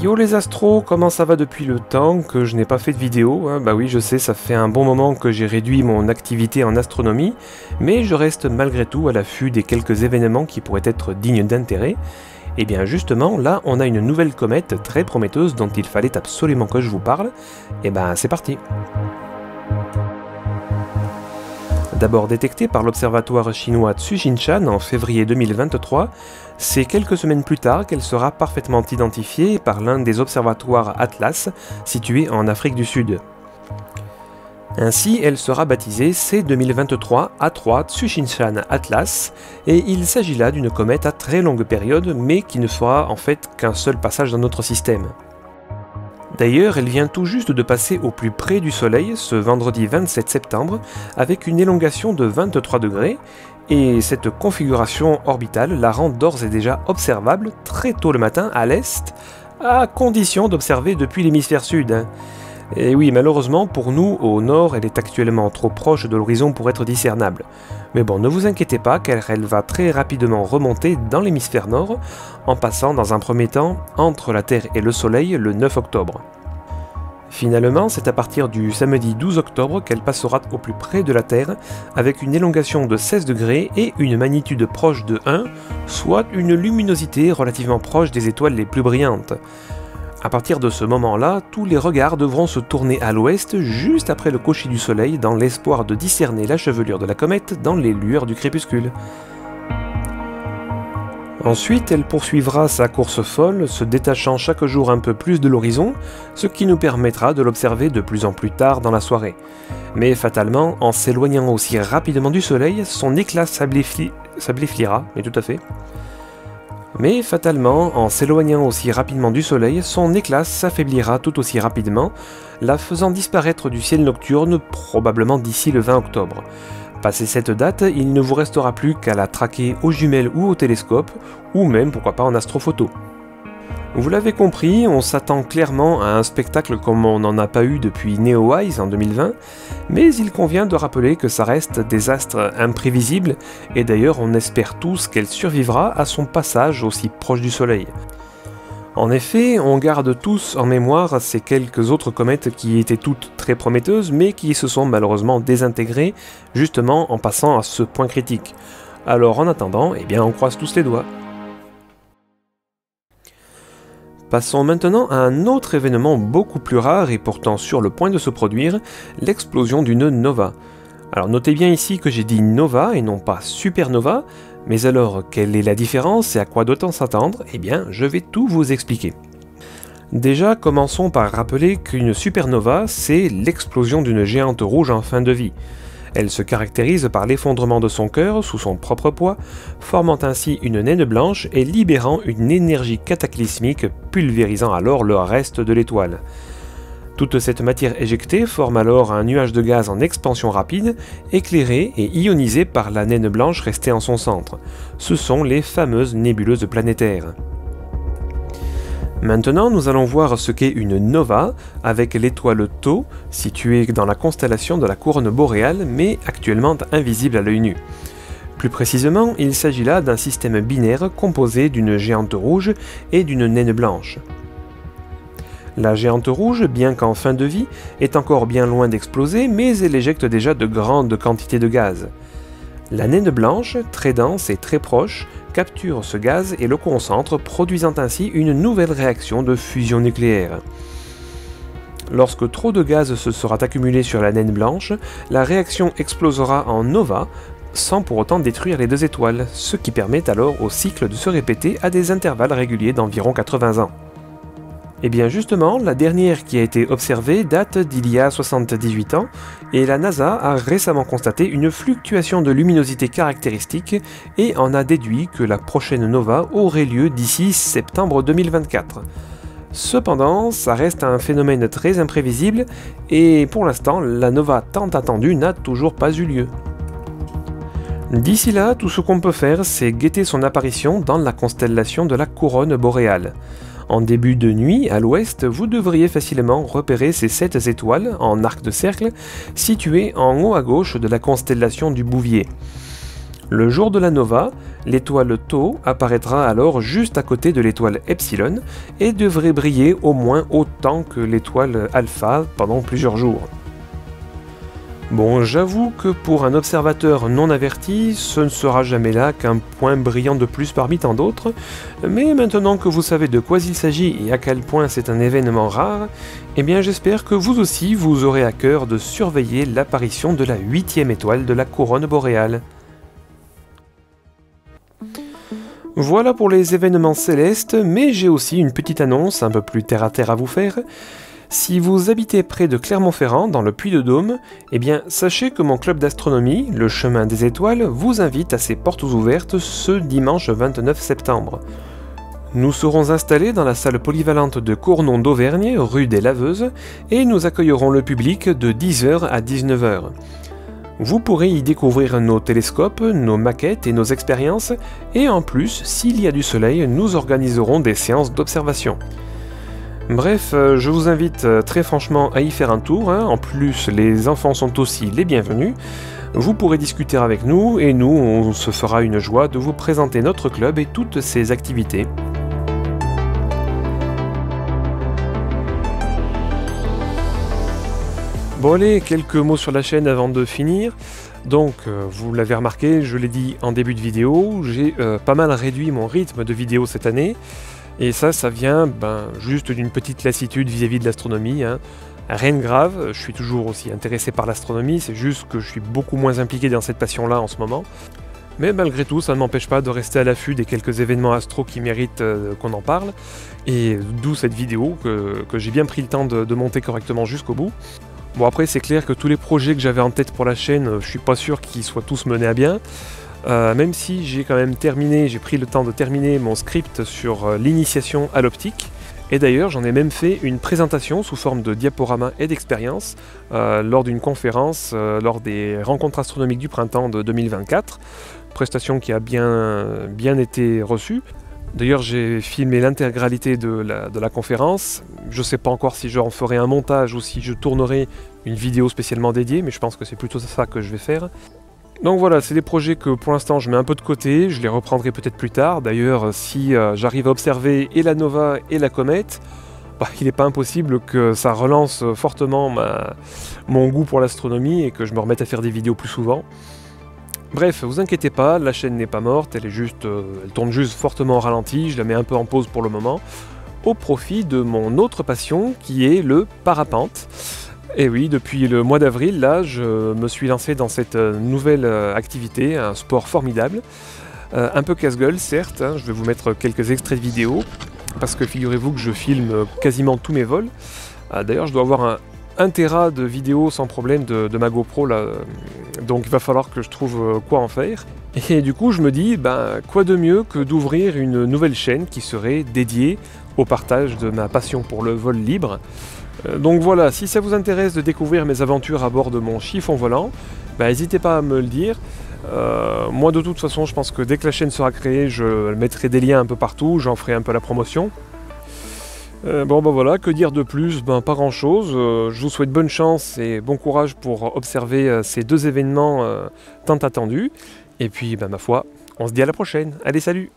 Yo les astros, comment ça va depuis le temps que je n'ai pas fait de vidéo, hein? Bah oui, je sais, ça fait un bon moment que j'ai réduit mon activité en astronomie, mais je reste malgré tout à l'affût des quelques événements qui pourraient être dignes d'intérêt. Et bien justement, là, on a une nouvelle comète très prometteuse dont il fallait absolument que je vous parle. Et ben c'est parti. D'abord détectée par l'observatoire chinois Tsuchinshan en février 2023, c'est quelques semaines plus tard qu'elle sera parfaitement identifiée par l'un des observatoires Atlas situés en Afrique du Sud. Ainsi, elle sera baptisée C2023 A3 Tsuchinshan Atlas, et il s'agit là d'une comète à très longue période, mais qui ne fera en fait qu'un seul passage dans notre système. D'ailleurs, elle vient tout juste de passer au plus près du Soleil ce vendredi 27 septembre avec une élongation de 23 degrés et cette configuration orbitale la rend d'ores et déjà observable très tôt le matin à l'est, à condition d'observer depuis l'hémisphère sud. Et oui, malheureusement pour nous, au nord, elle est actuellement trop proche de l'horizon pour être discernable. Mais bon, ne vous inquiétez pas car elle va très rapidement remonter dans l'hémisphère nord, en passant dans un premier temps entre la Terre et le Soleil le 9 octobre. Finalement, c'est à partir du samedi 12 octobre qu'elle passera au plus près de la Terre, avec une élongation de 16 degrés et une magnitude proche de 1, soit une luminosité relativement proche des étoiles les plus brillantes. À partir de ce moment-là, tous les regards devront se tourner à l'ouest juste après le coucher du soleil dans l'espoir de discerner la chevelure de la comète dans les lueurs du crépuscule. Ensuite, elle poursuivra sa course folle, se détachant chaque jour un peu plus de l'horizon, ce qui nous permettra de l'observer de plus en plus tard dans la soirée. Mais fatalement, en s'éloignant aussi rapidement du soleil, son éclat s'ableflira, mais tout à fait. Mais fatalement, en s'éloignant aussi rapidement du soleil, son éclat s'affaiblira tout aussi rapidement, la faisant disparaître du ciel nocturne probablement d'ici le 20 octobre. Passé cette date, il ne vous restera plus qu'à la traquer aux jumelles ou au télescope, ou même pourquoi pas en astrophoto. Vous l'avez compris, on s'attend clairement à un spectacle comme on n'en a pas eu depuis Neowise en 2020, mais il convient de rappeler que ça reste des astres imprévisibles, et d'ailleurs on espère tous qu'elle survivra à son passage aussi proche du Soleil. En effet, on garde tous en mémoire ces quelques autres comètes qui étaient toutes très prometteuses, mais qui se sont malheureusement désintégrées, justement en passant à ce point critique. Alors en attendant, eh bien on croise tous les doigts. Passons maintenant à un autre événement beaucoup plus rare et pourtant sur le point de se produire, l'explosion d'une nova. Alors notez bien ici que j'ai dit nova et non pas supernova, mais alors quelle est la différence et à quoi doit-on s'attendre? Eh bien je vais tout vous expliquer. Déjà commençons par rappeler qu'une supernova c'est l'explosion d'une géante rouge en fin de vie. Elle se caractérise par l'effondrement de son cœur sous son propre poids, formant ainsi une naine blanche et libérant une énergie cataclysmique, pulvérisant alors le reste de l'étoile. Toute cette matière éjectée forme alors un nuage de gaz en expansion rapide, éclairé et ionisé par la naine blanche restée en son centre. Ce sont les fameuses nébuleuses planétaires. Maintenant, nous allons voir ce qu'est une nova, avec l'étoile Tau, située dans la constellation de la couronne boréale, mais actuellement invisible à l'œil nu. Plus précisément, il s'agit là d'un système binaire composé d'une géante rouge et d'une naine blanche. La géante rouge, bien qu'en fin de vie, est encore bien loin d'exploser, mais elle éjecte déjà de grandes quantités de gaz. La naine blanche, très dense et très proche, capture ce gaz et le concentre, produisant ainsi une nouvelle réaction de fusion nucléaire. Lorsque trop de gaz se sera accumulé sur la naine blanche, la réaction explosera en nova, sans pour autant détruire les deux étoiles, ce qui permet alors au cycle de se répéter à des intervalles réguliers d'environ 80 ans. Et bien justement, la dernière qui a été observée date d'il y a 78 ans, et la NASA a récemment constaté une fluctuation de luminosité caractéristique et en a déduit que la prochaine nova aurait lieu d'ici septembre 2024. Cependant, ça reste un phénomène très imprévisible, et pour l'instant, la nova tant attendue n'a toujours pas eu lieu. D'ici là, tout ce qu'on peut faire, c'est guetter son apparition dans la constellation de la couronne boréale. En début de nuit, à l'ouest, vous devriez facilement repérer ces 7 étoiles en arc de cercle situées en haut à gauche de la constellation du Bouvier. Le jour de la nova, l'étoile Tau apparaîtra alors juste à côté de l'étoile Epsilon et devrait briller au moins autant que l'étoile Alpha pendant plusieurs jours. Bon, j'avoue que pour un observateur non averti, ce ne sera jamais là qu'un point brillant de plus parmi tant d'autres, mais maintenant que vous savez de quoi il s'agit et à quel point c'est un événement rare, eh bien j'espère que vous aussi vous aurez à cœur de surveiller l'apparition de la 8e étoile de la couronne boréale. Voilà pour les événements célestes, mais j'ai aussi une petite annonce un peu plus terre à terre à vous faire. Si vous habitez près de Clermont-Ferrand, dans le Puy-de-Dôme, eh bien sachez que mon club d'astronomie, le Chemin des Étoiles, vous invite à ses portes ouvertes ce dimanche 29 septembre. Nous serons installés dans la salle polyvalente de Cournon d'Auvergne, rue des Laveuses, et nous accueillerons le public de 10h à 19h. Vous pourrez y découvrir nos télescopes, nos maquettes et nos expériences, et en plus, s'il y a du soleil, nous organiserons des séances d'observation. Bref, je vous invite très franchement à y faire un tour, hein. En plus les enfants sont aussi les bienvenus. Vous pourrez discuter avec nous et nous on se fera une joie de vous présenter notre club et toutes ses activités. Bon allez, quelques mots sur la chaîne avant de finir. Donc, vous l'avez remarqué, je l'ai dit en début de vidéo, j'ai pas mal réduit mon rythme de vidéo cette année. Et ça vient juste d'une petite lassitude vis-à-vis de l'astronomie, hein. Rien de grave, je suis toujours aussi intéressé par l'astronomie, c'est juste que je suis beaucoup moins impliqué dans cette passion-là en ce moment. Mais malgré tout, ça ne m'empêche pas de rester à l'affût des quelques événements astro qui méritent qu'on en parle. Et d'où cette vidéo que j'ai bien pris le temps de monter correctement jusqu'au bout. Bon après, c'est clair que tous les projets que j'avais en tête pour la chaîne, je suis pas sûr qu'ils soient tous menés à bien. Même si j'ai quand même j'ai pris le temps de terminer mon script sur l'initiation à l'optique. Et d'ailleurs, j'en ai même fait une présentation sous forme de diaporama et d'expérience lors d'une conférence, lors des rencontres astronomiques du printemps de 2024. Prestation qui a bien été reçue. D'ailleurs, j'ai filmé l'intégralité de la conférence. Je ne sais pas encore si j'en ferai un montage ou si je tournerai une vidéo spécialement dédiée, mais je pense que c'est plutôt ça que je vais faire. Donc voilà, c'est des projets que pour l'instant je mets un peu de côté, je les reprendrai peut-être plus tard. D'ailleurs, si j'arrive à observer et la nova et la comète, il n'est pas impossible que ça relance fortement mon goût pour l'astronomie et que je me remette à faire des vidéos plus souvent. Bref, vous inquiétez pas, la chaîne n'est pas morte, elle tourne juste fortement au ralenti, je la mets un peu en pause pour le moment, au profit de mon autre passion qui est le parapente. Et oui, depuis le mois d'avril, là, je me suis lancé dans cette nouvelle activité, un sport formidable. Un peu casse-gueule, certes, hein, je vais vous mettre quelques extraits de vidéos, parce que figurez-vous que je filme quasiment tous mes vols. D'ailleurs, je dois avoir un téra de vidéos sans problème de ma GoPro, là, donc il va falloir que je trouve quoi en faire. Et du coup, je me dis, quoi de mieux que d'ouvrir une nouvelle chaîne qui serait dédiée au partage de ma passion pour le vol libre. Donc voilà, si ça vous intéresse de découvrir mes aventures à bord de mon chiffon volant, n'hésitez pas à me le dire. Moi de toute façon, je pense que dès que la chaîne sera créée, je mettrai des liens un peu partout, j'en ferai un peu la promotion. Voilà, que dire de plus? Pas grand chose. Je vous souhaite bonne chance et bon courage pour observer ces deux événements tant attendus. Et puis, ma foi, on se dit à la prochaine. Allez, salut!